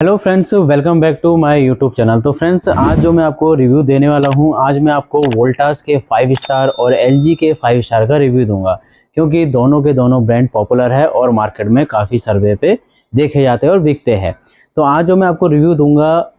Hello friends, welcome back to my YouTube channel. तो friends, आज जो मैं आपको रिव्यू देने वाला हूं, आज मैं आपको वोल्टास के 5 स्टार और एलजी के 5 स्टार का रिव्यू दूंगा, क्योंकि दोनों के दोनों ब्रांड पॉपुलर है और मार्केट में काफ़ी सर्वे पे देखे जाते हैं और बिकते हैं। तो आज जो मैं आपको रिव्यू दूंगा,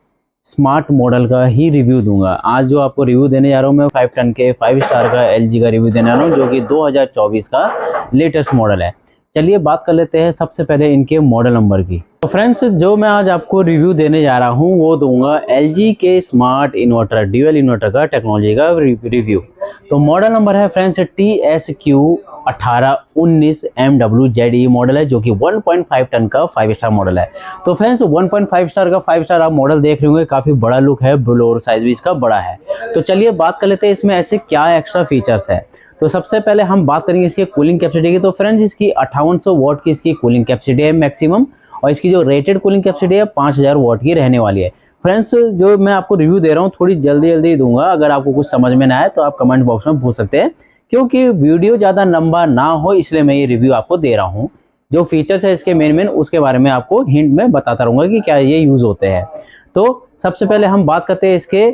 स्मार्ट मॉडल का ही रिव्यू दूंगा। आज जो आपको रिव्यू देने जा रहा हूँ मैं 5 टन के 5 स्टार का एलजी का रिव्यू देने जा रहा हूँ, जो कि 2024 का लेटेस्ट मॉडल है। चलिए बात कर लेते हैं सबसे पहले इनके मॉडल नंबर की। तो फ्रेंड्स, जो मैं आज आपको रिव्यू देने जा रहा हूँ वो दूंगा एलजी के स्मार्ट इन्वर्टर, ड्यूअल इन्वर्टर का टेक्नोलॉजी का रिव्यू। तो मॉडल नंबर है फ्रेंड्स TSQ1819MWZE मॉडल है, जो कि 1.5 टन का 5 स्टार मॉडल है। तो फ्रेंड्स, 1.5 स्टार का 5 स्टार आप मॉडल देख रहे होंगे, काफ़ी बड़ा लुक है, ब्लोर साइज भी इसका बड़ा है। तो चलिए बात कर लेते हैं इसमें ऐसे क्या एक्स्ट्रा फीचर्स है। तो सबसे पहले हम बात करेंगे इसकी कूलिंग कैपेसिटी की। तो फ्रेंड्स, इसकी 5800 वाट की इसकी कूलिंग कैपेसिटी है मैक्सिमम, और इसकी जो रेटेड कूलिंग कैपेसिटी है 5000 वाट की रहने वाली है। फ्रेंड्स, जो मैं आपको रिव्यू दे रहा हूँ थोड़ी जल्दी जल्दी दूंगा, अगर आपको कुछ समझ में ना आए तो आप कमेंट बॉक्स में पूछ सकते हैं, क्योंकि वीडियो ज़्यादा लंबा ना हो इसलिए मैं ये रिव्यू आपको दे रहा हूँ। जो फीचर्स है इसके मेन उसके बारे में आपको हिंट में बताता रहूँगा कि क्या ये यूज़ होते हैं। तो सबसे पहले हम बात करते हैं इसके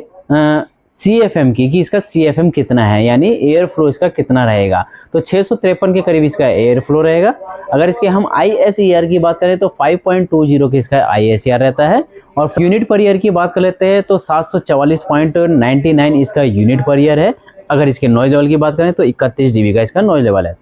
CFM की, कि इसका CFM कितना है, यानी एयर फ्लो इसका कितना रहेगा। तो 653 के करीब इसका एयर फ्लो रहेगा। अगर इसके हम ISER की बात करें तो 5.20 की इसका ISER रहता है, और यूनिट पर ईयर की बात कर लेते हैं तो 744.99 इसका यूनिट पर ईयर है। अगर इसके नॉइज लेवल की बात करें तो 31 dB का इसका नॉइज लेवल है।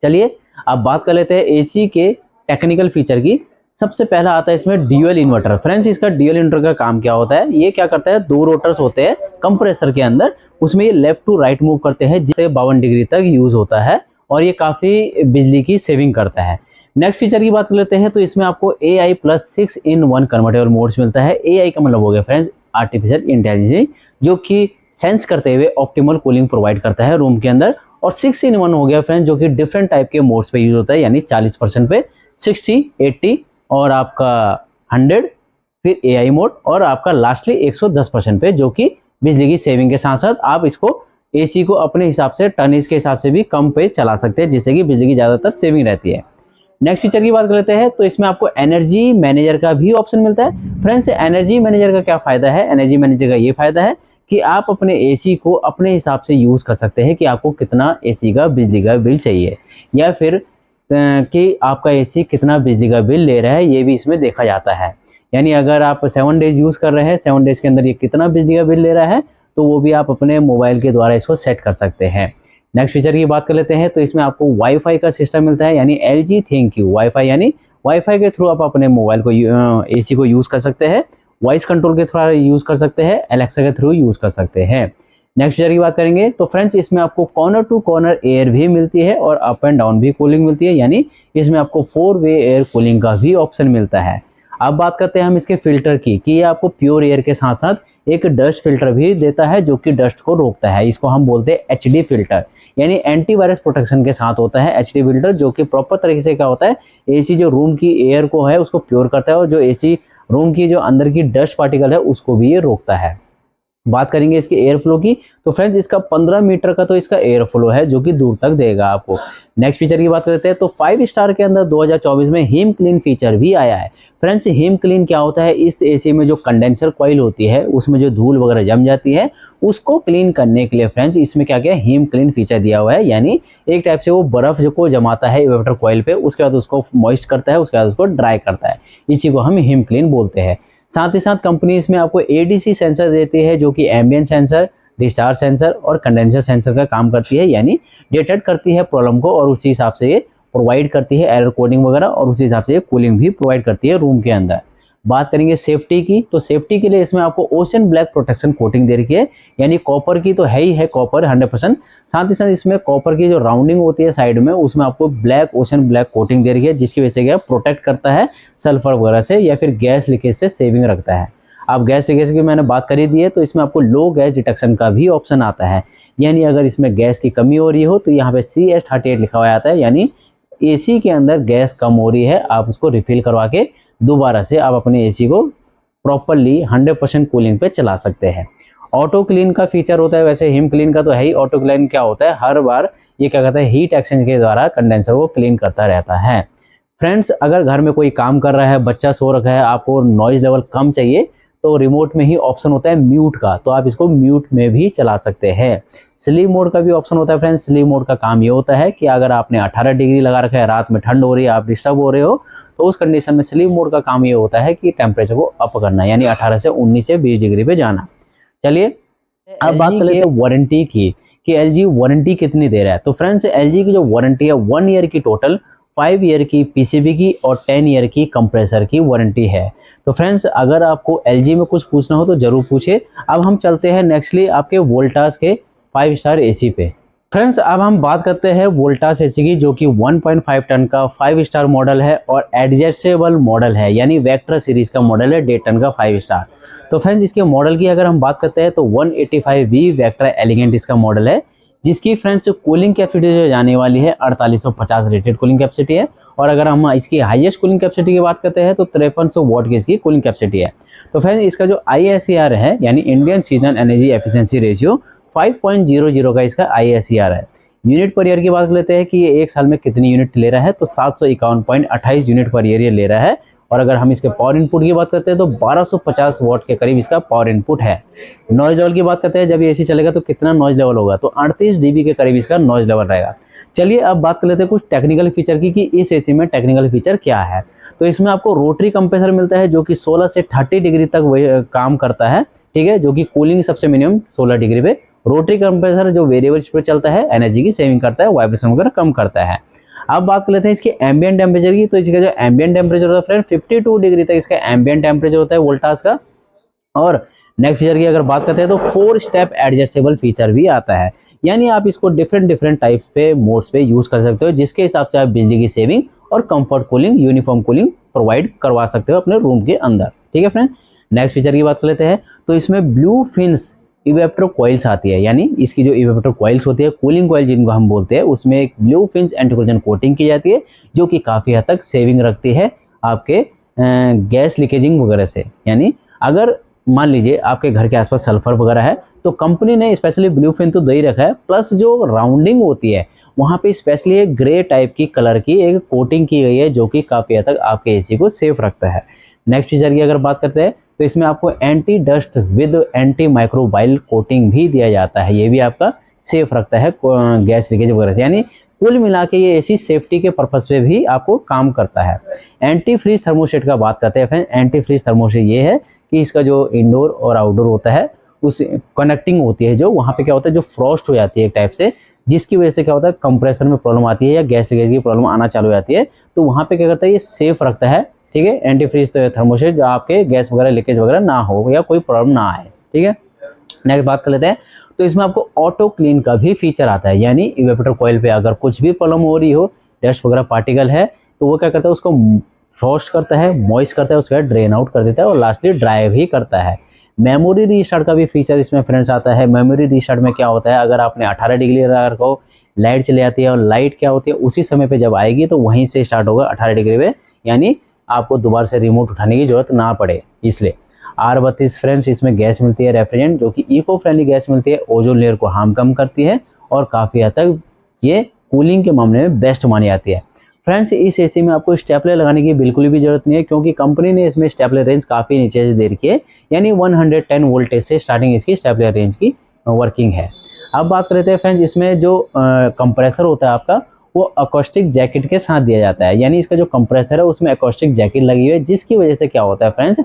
चलिए अब बात कर लेते हैं AC के टेक्निकल फीचर की। सबसे पहला आता है इसमें ड्यूअल इन्वर्टर। फ्रेंड्स, इसका ड्यूअल इन्वर्टर का काम क्या होता है, ये क्या करता है, दो रोटर्स होते हैं कंप्रेसर के अंदर, उसमें ये लेफ्ट टू राइट मूव करते हैं, जिससे 52 डिग्री तक यूज होता है, और ये काफी बिजली की सेविंग करता है। नेक्स्ट फीचर की बात कर लेते हैं तो इसमें आपको AI plus 6-in-1 convertible modes मिलता है। AI का मतलब हो गया फ्रेंड्स आर्टिफिशियल इंटेलिजेंस, जो कि सेंस करते हुए ऑप्टिमल कूलिंग प्रोवाइड करता है रूम के अंदर। और 6-in-1 हो गया फ्रेंड्स, जो कि डिफरेंट टाइप के मोड्स पे यूज होता है, यानी 40% पे, 60, 80 और आपका 100, फिर AI मोड, और आपका लास्टली 110% पे, जो कि बिजली की सेविंग के साथ साथ आप इसको AC को अपने हिसाब से टर्नेज के हिसाब से भी कम पे चला सकते हैं, जिससे कि बिजली की ज़्यादातर सेविंग रहती है। नेक्स्ट फीचर की बात कर लेते हैं तो इसमें आपको एनर्जी मैनेजर का भी ऑप्शन मिलता है। फ्रेंड्स, एनर्जी मैनेजर का क्या फ़ायदा है, एनर्जी मैनेजर का ये फ़ायदा है कि आप अपने AC को अपने हिसाब से यूज़ कर सकते हैं कि आपको कितना AC का बिजली का बिल चाहिए, या फिर कि आपका AC कितना बिजली का बिल ले रहा है, ये भी इसमें देखा जाता है। यानी अगर आप 7 डेज यूज़ कर रहे हैं, 7 डेज के अंदर ये कितना बिजली का बिल ले रहा है, तो वो भी आप अपने मोबाइल के द्वारा इसको सेट कर सकते हैं। नेक्स्ट फीचर की बात कर लेते हैं तो इसमें आपको वाईफाई का सिस्टम मिलता है, यानी LG थैंक यू वाईफाई, यानी वाईफाई के थ्रू आप अपने मोबाइल को AC को यूज़ कर सकते हैं, वॉइस कंट्रोल के थ्रू यूज़ कर सकते हैं, एलेक्सा के थ्रू यूज़ कर सकते हैं। नेक्स्ट फीचर की बात करेंगे तो फ्रेंड्स, इसमें आपको कॉर्नर टू कॉर्नर एयर भी मिलती है और अप एंड डाउन भी कूलिंग मिलती है, यानी इसमें आपको 4-वे एयर कूलिंग का भी ऑप्शन मिलता है। अब बात करते हैं हम इसके फिल्टर की, कि ये आपको प्योर एयर के साथ साथ एक डस्ट फिल्टर भी देता है, जो कि डस्ट को रोकता है। इसको हम बोलते हैं HD फिल्टर, यानी एंटीवायरस प्रोटेक्शन के साथ होता है HD फिल्टर, जो कि प्रॉपर तरीके से क्या होता है, AC जो रूम की एयर को है उसको प्योर करता है, और जो AC रूम की जो अंदर की डस्ट पार्टिकल है उसको भी ये रोकता है। बात करेंगे इसके एयर फ्लो की, तो फ्रेंड्स इसका 15 मीटर का तो इसका एयर फ्लो है, जो कि दूर तक देगा आपको। नेक्स्ट फीचर की बात करते हैं तो 5 स्टार के अंदर 2024 में हिम क्लीन फीचर भी आया है। फ्रेंड्स, हिम क्लीन क्या होता है, इस AC में जो कंडेंसर कॉइल होती है उसमें जो धूल वगैरह जम जाती है उसको क्लीन करने के लिए फ्रेंड्स इसमें क्या क्या हिम क्लीन फीचर दिया हुआ है। यानी एक टाइप से वो बर्फ जो को जमाता है इवेपोरेटर कॉइल पे, उसके बाद उसको मॉइस्ट करता है, उसके बाद उसको ड्राई करता है, इसी को हम हिम क्लीन बोलते हैं। साथ ही साथ कंपनी इसमें आपको ADC सेंसर देती है, जो कि एम्बिएंट सेंसर, डिस्चार्ज सेंसर और कंडेंसर सेंसर का काम करती है, यानी डिटेक्ट करती है प्रॉब्लम को और उसी हिसाब से ये प्रोवाइड करती है एरर कोडिंग वगैरह, और उसी हिसाब से ये कूलिंग भी प्रोवाइड करती है रूम के अंदर। बात करेंगे सेफ्टी की, तो सेफ्टी के लिए इसमें आपको ओशन ब्लैक प्रोटेक्शन कोटिंग दे रखी है, यानी कॉपर की तो है ही है कॉपर 100%, साथ ही साथ इसमें कॉपर की जो राउंडिंग होती है साइड में उसमें आपको ब्लैक ओशन ब्लैक कोटिंग दे रखी है, जिसकी वजह से क्या प्रोटेक्ट करता है सल्फर वगैरह से या फिर गैस लीकेज से सेविंग रखता है। अब गैस लीकेज की मैंने बात करी दी है, तो इसमें आपको लो गैस डिटेक्शन का भी ऑप्शन आता है, यानी अगर इसमें गैस की कमी हो रही हो तो यहाँ पे CS38 लिखा हुआ आता है, यानी AC के अंदर गैस कम हो रही है, आप उसको रिफिल करवा के दोबारा से आप अपने AC को प्रॉपरली 100% कूलिंग पे चला सकते हैं। ऑटो क्लीन का फीचर होता है, वैसे हिम क्लीन का तो है ही। ऑटो क्लीन क्या होता है, हर बार ये क्या करता है, हीट एक्सचेंज के द्वारा कंडेंसर को क्लीन करता रहता है। फ्रेंड्स अगर घर में कोई काम कर रहा है, बच्चा सो रखा है, आपको नॉइज़ लेवल कम चाहिए तो रिमोट में ही ऑप्शन होता है म्यूट का, तो आप इसको म्यूट में भी चला सकते हैं। स्लीप मोड का भी ऑप्शन होता है फ्रेंड्स। स्लीप मोड का काम ये होता है कि अगर आपने 18 डिग्री लगा रखा है, रात में ठंड हो रही है, आप डिस्टर्ब हो रहे हो, तो उस कंडीशन में स्लीप मोड का काम ये होता है कि टेम्परेचर को अप करना, यानी 18 से 19 से 20 डिग्री पे जाना। चलिए अब बात कर लेते हैं वारंटी की कि एलजी वारंटी कितनी दे रहा है। तो फ्रेंड्स एलजी की जो वारंटी है 1 ईयर की टोटल, 5 ईयर की पीसीबी की और 10 ईयर की कंप्रेसर की वारंटी है। तो फ्रेंड्स अगर आपको एलजी में कुछ पूछना हो तो ज़रूर पूछिए। अब हम चलते हैं नेक्स्टली आपके वोल्टास के 5 स्टार एसी पे। फ्रेंड्स अब हम बात करते हैं वोल्टास एसी की, जो कि 1.5 टन का 5 स्टार मॉडल है और एडजस्टेबल मॉडल है, यानी वेक्टर सीरीज का मॉडल है, 1.5 टन का 5 स्टार। तो फ्रेंड्स इसके मॉडल की अगर हम बात करते हैं तो 185V वेक्टर एलिगेंट इसका मॉडल है, जिसकी फ्रेंड्स कूलिंग कैपेसिटी जो जाने वाली है 4850 रेटेड कूलिंग कैपेसिटी है। और अगर हम इसकी हाईएस्ट कूलिंग कैपेसिटी की बात करते हैं तो 5300 वाट की इसकी कूलिंग कैपेसिटी है। तो फ्रेंड्स इसका जो ISER है, यानी Indian seasonal energy efficiency ratio 5.00 का इसका ISER है। यूनिट पर ईयर की बात कर लेते हैं कि ये एक साल में कितनी यूनिट ले रहा है, तो 751.28 यूनिट पर ईयर ये ले रहा है। और अगर हम इसके पावर इनपुट की बात करते हैं तो 1250 वाट के करीब इसका पावर इनपुट है। नॉइज लेवल की बात करते हैं, जब ये एसी चलेगा तो कितना नॉइज लेवल होगा, तो 38 dB के करीब इसका नॉइज लेवल रहेगा। चलिए अब बात कर लेते हैं कुछ टेक्निकल फीचर की कि इस एसी में टेक्निकल फीचर क्या है। तो इसमें आपको रोटरी कंप्रेसर मिलता है जो कि 16 से 30 डिग्री तक काम करता है, ठीक है, जो कि कूलिंग सबसे मिनिमम 16 डिग्री पे। रोटरी कंप्रेसर जो वेरिएबल स्पीड चलता है, एनर्जी की सेविंग करता है, वाइब्रेशन वगैरह कम करता है। अब बात कर लेते हैं इसके एम्बिएंट टेम्परेचर की। तो इसका जो एम्बिएंट टेम्परेचर होता है फ्रेंड 52 डिग्री तक इसका एम्बिएंट टेम्परेचर होता है वोल्टास का। और नेक्स्ट फीचर की अगर बात करते हैं तो 4 स्टेप एडजस्टेबल फीचर भी आता है, यानी आप इसको डिफरेंट टाइप्स पे मोड्स पे यूज कर सकते हो, जिसके हिसाब से आप बिजली की सेविंग और comfort cooling, uniform cooling provide करवा सकते हो अपने रूम के अंदर, ठीक है फ्रेंड। नेक्स्ट फीचर की बात कर लेते हैं तो इसमें ब्लू फिन्स इवेपोरेटर कॉइल्स आती है, यानी इसकी जो इवेपोरेटर कॉइल्स होती है, कूलिंग कॉइल जिनको हम बोलते हैं, उसमें एक blue fins anti collision coating की जाती है, जो कि काफ़ी हद तक सेविंग रखती है आपके गैस लीकेजिंग वगैरह से। यानी अगर मान लीजिए आपके घर के आसपास सल्फर वगैरह है तो कंपनी ने स्पेशली ब्लू फिन तो दे ही रखा है, प्लस जो राउंडिंग होती है वहाँ पे स्पेशली एक ग्रे टाइप की कलर की एक कोटिंग की गई है, जो कि काफ़ी हद तक आपके एसी को सेफ रखता है। नेक्स्ट फीचर की अगर बात करते हैं तो इसमें आपको anti dust with anti microbial coating भी दिया जाता है, ये भी आपका सेफ रखता है गैस लीकेज वगैरह से। यानी कुल मिला के ये एसी सेफ्टी के पर्पज पे भी आपको काम करता है। एंटी फ्रीज थर्मोस्टेट का बात करते हैं फ्रेंड। एंटी फ्रीज थर्मोस्टेट ये है कि इसका जो इंडोर और आउटडोर होता है उस कनेक्टिंग होती है, जो वहाँ पे क्या होता है, जो फ्रॉस्ट हो जाती है एक टाइप से, जिसकी वजह से क्या होता है कंप्रेसर में प्रॉब्लम आती है या गैस लीकेज की प्रॉब्लम आना चालू हो जाती है, तो वहाँ पे क्या करता है ये सेफ रखता है, ठीक है, एंटी फ्रीज थर्मोस्टेट, जो आपके गैस वगैरह लीकेज वगैरह ना हो या कोई प्रॉब्लम ना आए, ठीक है। नेक्स्ट बात कर लेते हैं तो इसमें आपको ऑटो क्लीन का भी फीचर आता है, यानी इवेपोरेटर कॉइल पे अगर कुछ भी प्रॉब्लम हो रही हो, डस्ट वगैरह पार्टिकल है, तो वो क्या करता है उसको फ्रॉस्ट करता है, मॉइस्ट करता है, उसके बाद ड्रेन आउट कर देता है और लास्टली ड्राई भी करता है। मेमोरी रीस्टार्ट का भी फीचर इसमें फ्रेंड्स आता है। मेमोरी रीस्टार्ट में क्या होता है, अगर आपने 18 डिग्री रखो, लाइट चली जाती है और लाइट क्या होती है उसी समय पे जब आएगी तो वहीं से स्टार्ट होगा 18 डिग्री पे, यानी आपको दोबारा से रिमोट उठाने की जरूरत ना पड़े। इसलिए R32 फ्रेंड्स इसमें गैस मिलती है रेफ्रिजरेंट, जो कि इको फ्रेंडली गैस मिलती है, ओजोन लेयर को हार्म कम करती है और काफ़ी हद तक ये कूलिंग के मामले में बेस्ट मानी जाती है। फ्रेंड्स इस एसी में आपको स्टेपलर लगाने की बिल्कुल भी जरूरत नहीं है, क्योंकि कंपनी ने इसमें स्टेपलर रेंज काफ़ी नीचे से दे रखी है, यानी 110 वोल्टेज से स्टार्टिंग इसकी स्टेपलर रेंज की वर्किंग है। अब बात करते हैं फ्रेंड्स इसमें जो कंप्रेसर होता है आपका, वो अकोस्टिक जैकेट के साथ दिया जाता है, यानी इसका जो कंप्रेसर है उसमें अकोस्टिक जैकेट लगी हुई है, जिसकी वजह से क्या होता है फ्रेंड्स,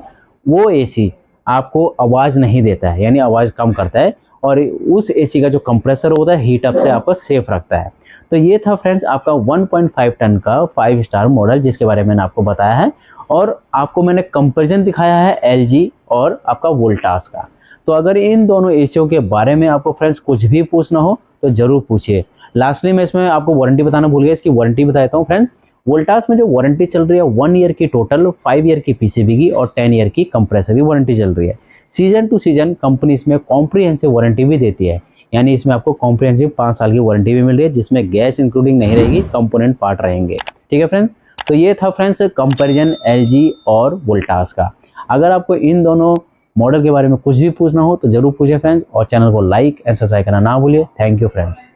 वो एसी आपको आवाज़ नहीं देता है, यानी आवाज़ कम करता है, और उस एसी का जो कंप्रेसर होता है हीट अप से आपको सेफ रखता है। तो ये था फ्रेंड्स आपका 1.5 टन का 5 स्टार मॉडल, जिसके बारे में मैंने आपको बताया है, और आपको मैंने कंपैरिजन दिखाया है एलजी और आपका वोल्टास का। तो अगर इन दोनों एसियों के बारे में आपको फ्रेंड्स कुछ भी पूछना हो तो ज़रूर पूछिए। लास्टली मैं इसमें आपको वारंटी बताना भूल गया, इसकी वारंटी बता देता हूँ फ्रेंड्स। वोल्टास में जो वारंटी चल रही है 1 ईयर की टोटल, 5 ईयर की पीसीबी की और 10 ईयर की कंप्रेसर की वारंटी चल रही है। सीजन टू सीजन कंपनी इसमें कॉम्प्रिहेंसिव वारंटी भी देती है, यानी इसमें आपको कॉम्प्रिहेंसिव 5 साल की वारंटी भी मिल रही है, जिसमें गैस इंक्लूडिंग नहीं रहेगी, कंपोनेंट पार्ट रहेंगे, ठीक है फ्रेंड्स। तो ये था फ्रेंड्स कंपैरिजन एलजी और वोल्टास का। अगर आपको इन दोनों मॉडल के बारे में कुछ भी पूछना हो तो जरूर पूछें फ्रेंड्स, और चैनल को लाइक एंड सब्सक्राइब करना ना भूलिए। Thank you friends.